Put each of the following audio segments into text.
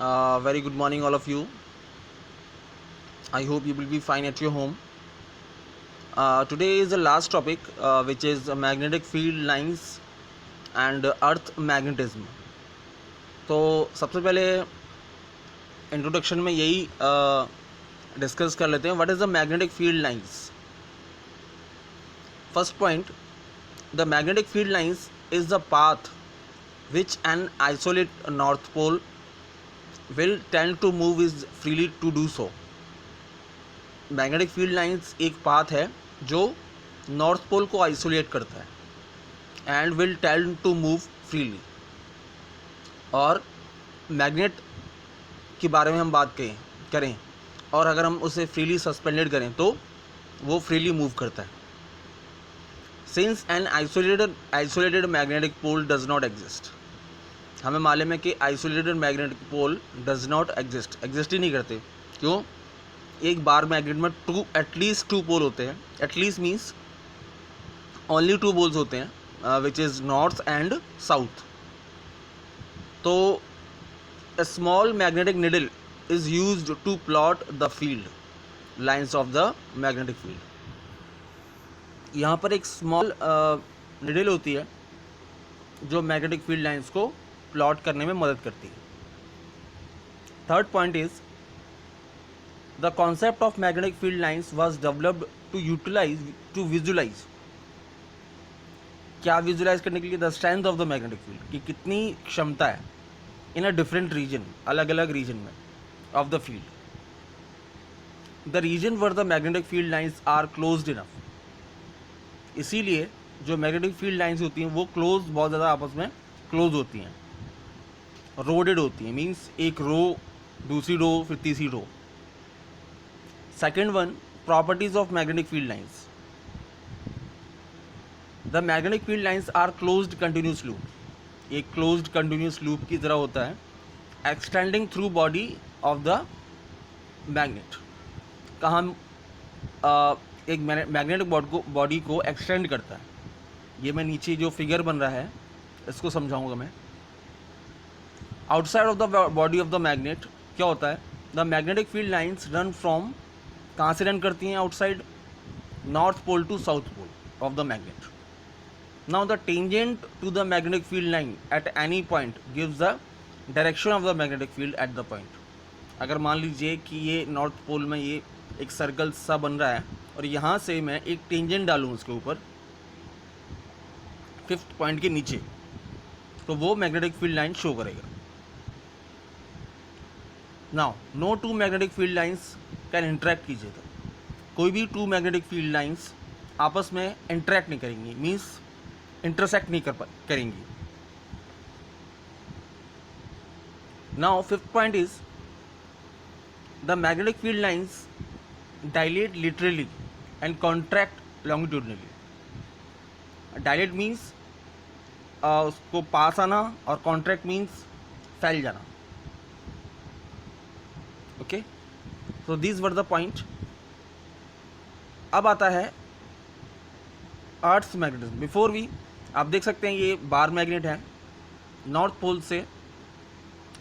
Very good morning, all of you. I hope you will be fine at your home. Today is the last topic, which is magnetic field lines and earth magnetism. तो सबसे पहले introduction में यही discuss कर लेते हैं. What is the magnetic field lines. First point, the magnetic field lines is the path which an isolate north pole will tend to move is freely to do so. Magnetic field lines एक path है जो north pole को isolate करता है and will tend to move freely. और magnet के बारे में हम बात करें और अगर हम उसे फ्रीली सस्पेंडेड करें तो वो फ्रीली मूव करता है. Since an isolated magnetic pole does not exist. हमें मालूम है कि isolated magnetic pole does not exist ही नहीं करते. क्यों? एक बार मैग्नेट में एटलीस्ट टू पोल होते हैं. At least means only two poles होते हैं, which is north and south. तो a small magnetic needle is used to plot the field lines of the magnetic field. यहाँ पर एक स्मॉल निडल होती है जो मैग्नेटिक फील्ड लाइंस को प्लॉट करने में मदद करती है. Third point is the concept of magnetic field lines was developed to visualise. क्या विजुलाइज करने के लिए? The strength of the magnetic field, कि कितनी क्षमता है इन अ डिफरेंट रीजन, अलग अलग रीजन में of the field. The region where the magnetic field lines are closed enough. इसीलिए जो मैग्नेटिक फील्ड लाइंस होती हैं वो बहुत ज़्यादा आपस में क्लोज होती हैं, रोडेड होती हैं. मीन्स एक रो, दूसरी रो, फिर तीसरी row. Second one, properties of magnetic field lines. The magnetic field lines are closed continuous loop. एक क्लोज्ड कंटिन्यूस लूप की तरह होता है, extending through body of the magnet. कहाँ एक मैग्नेटिक बॉडी को एक्सटेंड करता है. ये मैं नीचे जो फिगर बन रहा है इसको समझाऊंगा मैं. Outside of the body of the magnet क्या होता है? The magnetic field lines run from, कहाँ से रन करती हैं? Outside, north pole to south pole of the magnet. Now the tangent to the magnetic field line at any point gives the direction of the magnetic field at the point. अगर मान लीजिए कि ये north pole में ये एक circle सा बन रहा है और यहाँ से मैं एक टेंजेंट डालूँ उसके ऊपर, फिफ्थ पॉइंट के नीचे, तो वो मैग्नेटिक फील्ड लाइन शो करेगा. Now no two magnetic field lines can interact कीजिए. तो कोई भी टू मैग्नेटिक फील्ड लाइंस आपस में इंटरेक्ट नहीं करेंगी, मीन्स इंटरसेक्ट नहीं करेंगी. Now fifth point is the magnetic field lines dilate laterally and contract longitudinally. Dilate means उसको पास आना और कॉन्ट्रैक्ट मीन्स फैल जाना. Okay, so this were the point. अब आता है अर्थ मैग्नेटिज्म. बिफोर वी, आप देख सकते हैं ये बार मैग्नेट है. नॉर्थ पोल से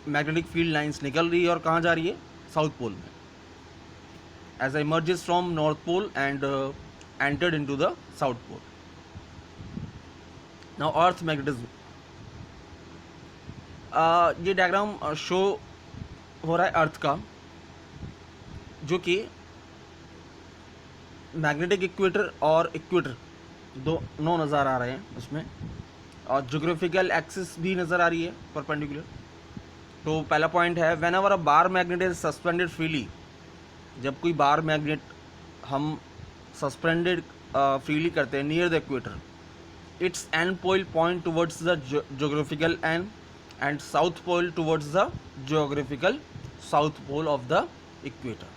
मैग्नेटिक फील्ड लाइंस निकल रही है और कहाँ जा रही है? साउथ पोल में. as emerges from north pole and entered into the south pole. now earth magnetism. ये डायग्राम शो हो रहा है अर्थ का, जो कि मैग्नेटिक इक्वेटर और इक्वेटर दोनों नज़र आ रहे हैं उसमें, और ज्योग्राफिकल एक्सिस भी नज़र आ रही है परपेंडिकुलर. तो पहला पॉइंट है, whenever a bar magnet is suspended freely. जब कोई बार मैग्नेट हम सस्पेंडेड फ्रीली करते हैं near the equator, it's end pole point towards the geographical and south pole towards the geographical south pole of the equator.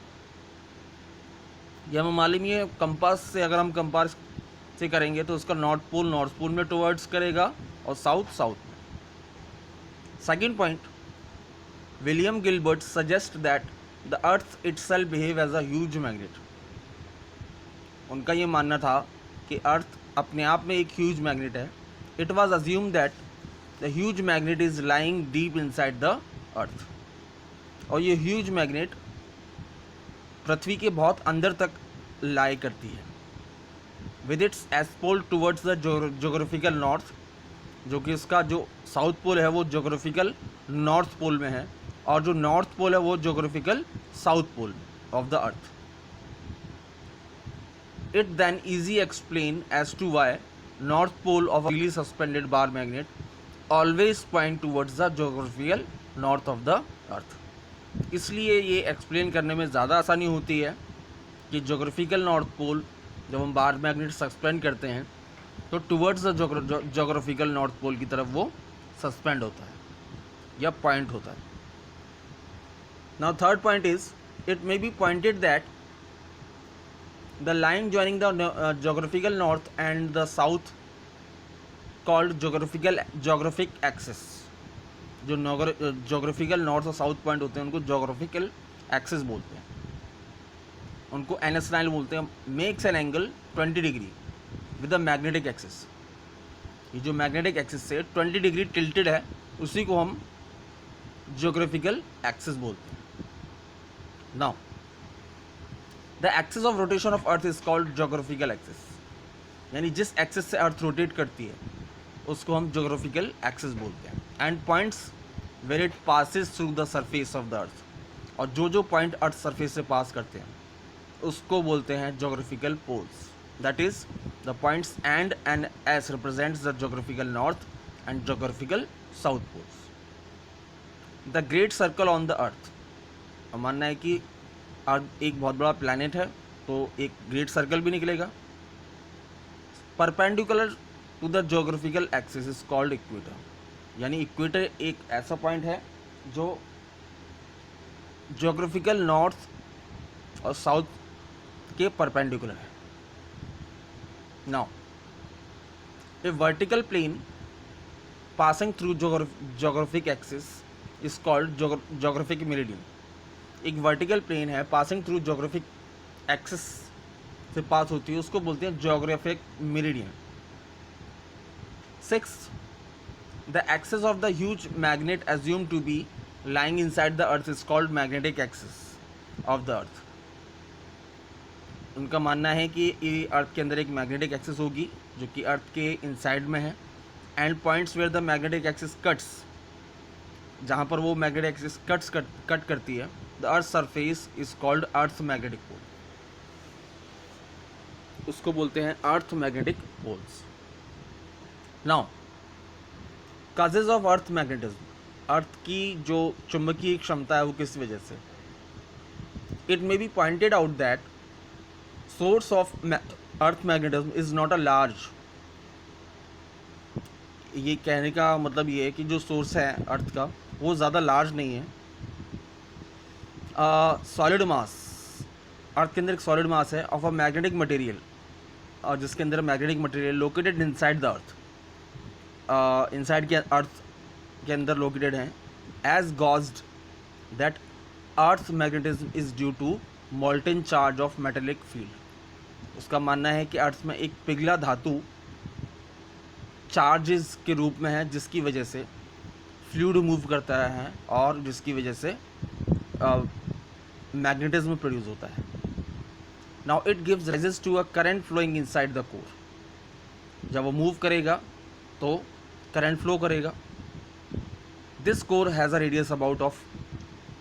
यह हमें मालूम ही है. Compass से अगर हम कंपास से करेंगे तो उसका नॉर्थ पोल में टुवर्ड्स करेगा और साउथ में. Second point, William Gilbert suggest that the earth itself behave as a huge magnet. उनका ये मानना था कि अर्थ अपने आप में एक ह्यूज मैग्नेट है. It was assume that the huge magnet is lying deep inside the अर्थ. और ये ह्यूज मैग्नेट पृथ्वी के बहुत अंदर तक लाई करती है with its S pole towards the geographical north, जो कि इसका जो साउथ पोल है वो जोग्राफिकल नॉर्थ पोल में है और जो नॉर्थ पोल है वो geographical south pole of the earth. It then easy explain as to why north pole of a freely suspended bar magnet always point towards the geographical north of the earth. इसलिए ये explain करने में ज़्यादा आसानी होती है कि geographical north पोल जब हम बार मैग्नेट सस्पेंड करते हैं तो towards the geographical north pole की तरफ वो सस्पेंड होता है या पॉइंट होता है. Now third point is it may be pointed that the line joining the geographical north and the south called geographic axis. जो geographical north और south point होते हैं उनको geographical axis बोलते हैं, उनको NS line बोलते हैं. makes an angle 20 degree with the magnetic axis. ये जो magnetic axis से 20 degree tilted है उसी को हम geographical axis बोलते हैं. now The axis of rotation of Earth is called geographical axis. यानी जिस एक्सिस से अर्थ रोटेट करती है उसको हम geographical axis बोलते हैं. And points where it passes through the surface of the earth. और जो पॉइंट अर्थ सरफेस से पास करते हैं उसको बोलते हैं geographical poles. That is the points and S represents the geographical north and geographical south poles. The great circle on the earth. मानना है कि अर्थ एक बहुत बड़ा प्लैनेट है तो एक ग्रेट सर्कल भी निकलेगा. Perpendicular to the geographical axis is called equator. यानी इक्वेटर एक ऐसा पॉइंट है जो जोग्राफिकल नॉर्थ और साउथ के परपेंडिकुलर है. Now a vertical plane passing through geographic axis is called geographic meridian. एक वर्टिकल प्लेन है पासिंग थ्रू जोग्राफिक एक्सिस से पास होती है उसको बोलते हैं geographic meridian. 6. The axis of the huge magnet assume to be lying inside the earth is called magnetic axis of the अर्थ. उनका मानना है कि ये अर्थ के अंदर एक मैग्नेटिक एक्सिस होगी जो कि अर्थ के इनसाइड में है. End points where the magnetic axis cuts, जहाँ पर वो मैग्नेटिक एक्सिस कट करती है, the earth surface is called earth magnetic pole. उसको बोलते हैं earth magnetic poles. Now causes of earth magnetism. Earth की जो चुंबकीय क्षमता है वो किस वजह से. It may be pointed out that source of earth magnetism is not a large. ये कहने का मतलब ये है कि जो सोर्स है अर्थ का वो ज़्यादा लार्ज नहीं है. सॉलिड मास, अर्थ के अंदर एक सॉलिड मास है ऑफ अ मैग्नेटिक मटेरियल, और जिसके अंदर magnetic material located inside the earth, inside के अर्थ के अंदर लोकेटेड हैं. As gauged that earth magnetism is due to molten charge of metallic field. उसका मानना है कि अर्थ में एक पिघला धातु चार्जेस के रूप में है जिसकी वजह से फ्लूइड मूव करता है और जिसकी वजह से मैग्नेटिज्म प्रोड्यूस होता है. Now it gives rises to a current flowing inside the core. जब वो मूव करेगा तो करंट फ्लो करेगा. This core has a radius about of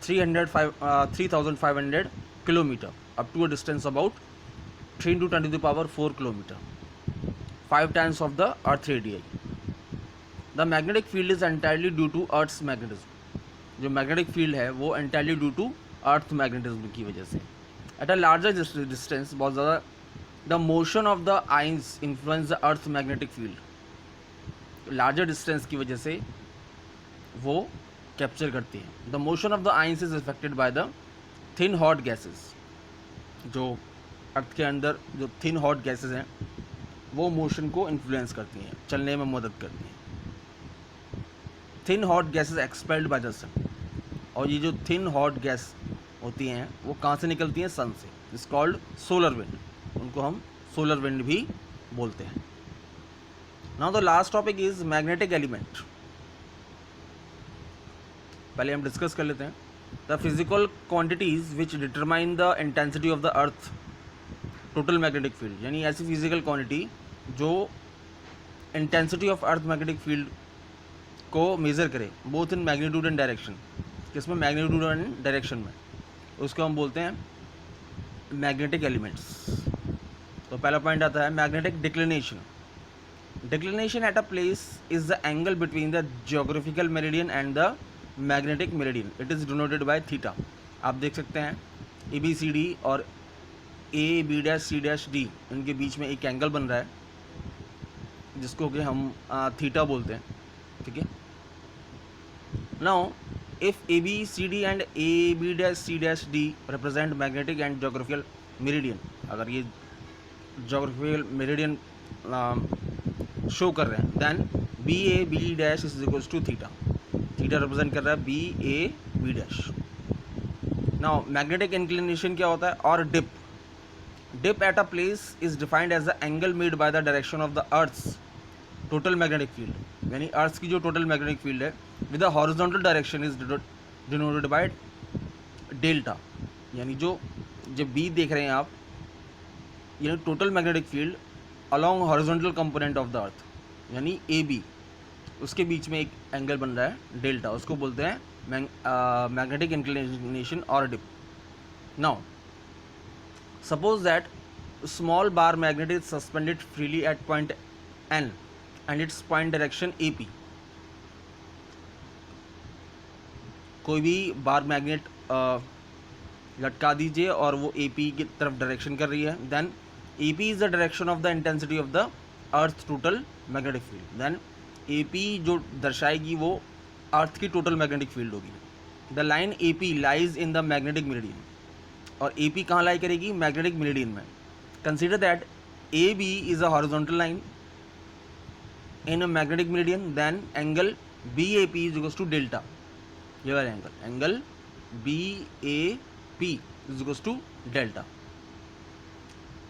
3500 kilometre up to a distance about 3 × 10⁴ kilometre, 5 times of the earth radii. The magnetic field is entirely due to earth's magnetism. जो magnetic field है वो entirely due to earth magnetism की वजह से. At a larger distance, बहुत ज़्यादा, the motion of the ions influence the earth magnetic field. Larger distance की वजह से वो कैप्चर करती है. The motion of the ions is affected by the thin hot gases. जो अर्थ के अंदर जो थिन हॉट गैसेस हैं वो मोशन को इन्फ्लुएंस करती हैं, चलने में मदद करती हैं. Thin hot gases expelled by the sun. और ये जो थिन हॉट गैस होती हैं वो कहाँ से निकलती हैं? सन से. It's called solar wind. उनको हम सोलर विंड भी बोलते हैं. Now the last topic is magnetic element. पहले हम डिस्कस कर लेते हैं the physical quantities which determine the intensity of the earth total magnetic field, यानी ऐसी फिजिकल क्वांटिटी जो intensity of earth magnetic field को मेज़र करे both in magnitude and direction, किसमें मैग्नीट्यूड एंड डायरेक्शन में, उसको हम बोलते हैं मैग्नेटिक एलिमेंट्स। तो पहला पॉइंट आता है magnetic declination. Declination at a place is the angle between the geographical meridian and the magnetic meridian, it is denoted by theta. आप देख सकते हैं ए बी सी डी और A B dash C dash D, इनके बीच में एक angle बन रहा है जिसको कि हम थीटा बोलते हैं, ठीक है। Now if A B C D and A B dash C dash D represent magnetic and geographical meridian, अगर ये जोग्राफिकल मेरिडियन शो कर रहे हैं, then B A B dash is equals to theta, theta represent कर रहा है B A B dash. Now magnetic inclination क्या होता है, और dip, dip at a place is defined as the angle made by the direction of the earth's total magnetic field, यानी earth की जो टोटल मैग्नेटिक फील्ड है with the horizontal direction is denoted by delta, यानी जो जब B देख रहे हैं आप, यानी total magnetic field along horizontal component of the earth, यानी ए बी, उसके बीच में एक एंगल बन रहा है डेल्टा, उसको बोलते हैं मैग्नेटिक इंक्लिनेशन और dip. Now suppose that small bar magnet is suspended freely at point N and its point direction AP, कोई भी बार मैग्नेट लटका दीजिए और वो AP की तरफ डायरेक्शन कर रही है, then AP is the direction of the intensity of the earth total magnetic field, then AP जो दर्शाएगी वो अर्थ की टोटल मैग्नेटिक फील्ड होगी। The line AP lies in the magnetic meridian, और AP कहाँ लाई करेगी, मैग्नेटिक मेरिडियन में। Consider that AB is a horizontal line in a magnetic meridian, then angle BAP is equals to delta, ये वाला angle BAP is equals to delta.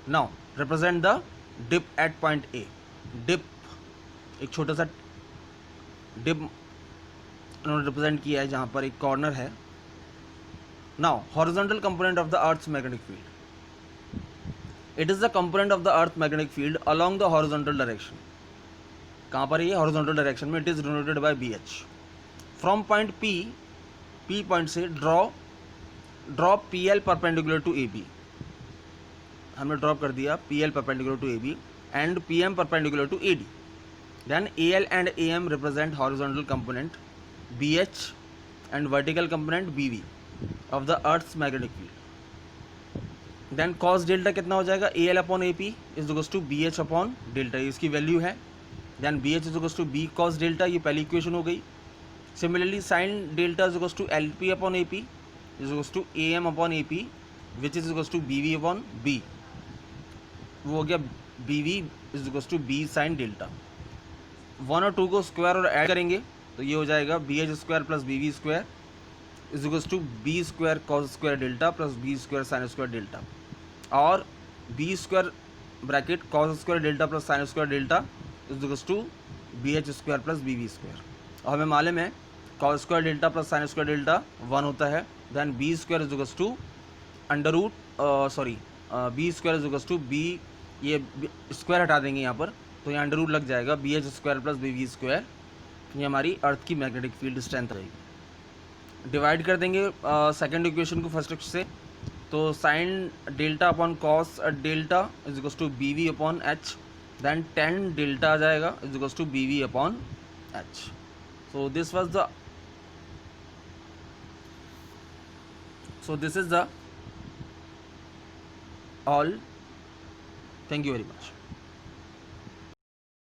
Now represent the dip at point A. dip एक छोटा सा dip उन्होंने represent किया है जहाँ पर एक corner है। Now horizontal component of the Earth's magnetic field, it is the component of the Earth magnetic field along the horizontal direction, कहाँ पर ये हॉरिजॉन्टल डायरेक्शन में, it is denoted by B H. From point P point से drop P L perpendicular to A B, हमने drop कर दिया P L perpendicular to A B and P M perpendicular to A D, then A L and A M represent horizontal component B H and vertical component B V of the earth's magnetic field. Then cos delta कितना हो जाएगा, A L upon A P is equals to B H upon delta, इसकी value है। Then B H is equals to B cos delta, ये पहली equation हो गई। Similarly sine delta is equals to L P upon A P is equals to A M upon A P which is equals to B V upon B, वो हो गया B V is equals to B sine delta. 1 और 2 को square और add करेंगे तो ये हो जाएगा B H square plus B V square is equals to B square cos square delta plus B square sine square delta, और B square bracket cos square delta plus sine square delta is equals to B H square plus B V square. और हमें मालूम है cos square delta plus sine square delta 1 होता है, then B square is equals to under root B square is equals to B, ये square हटा देंगे यहाँ पर तो यहाँ अंडर रूट लग जाएगा B H square plus B V square, ये हमारी अर्थ की मैग्नेटिक फील्ड स्ट्रेंथ रहेगी। डिवाइड कर देंगे सेकेंड इक्वेशन को फर्स्ट से, तो sine delta upon cos delta is equals to B V upon H, then tan delta आ जाएगा is equals to bv upon h. So this is the all. Thank you very much.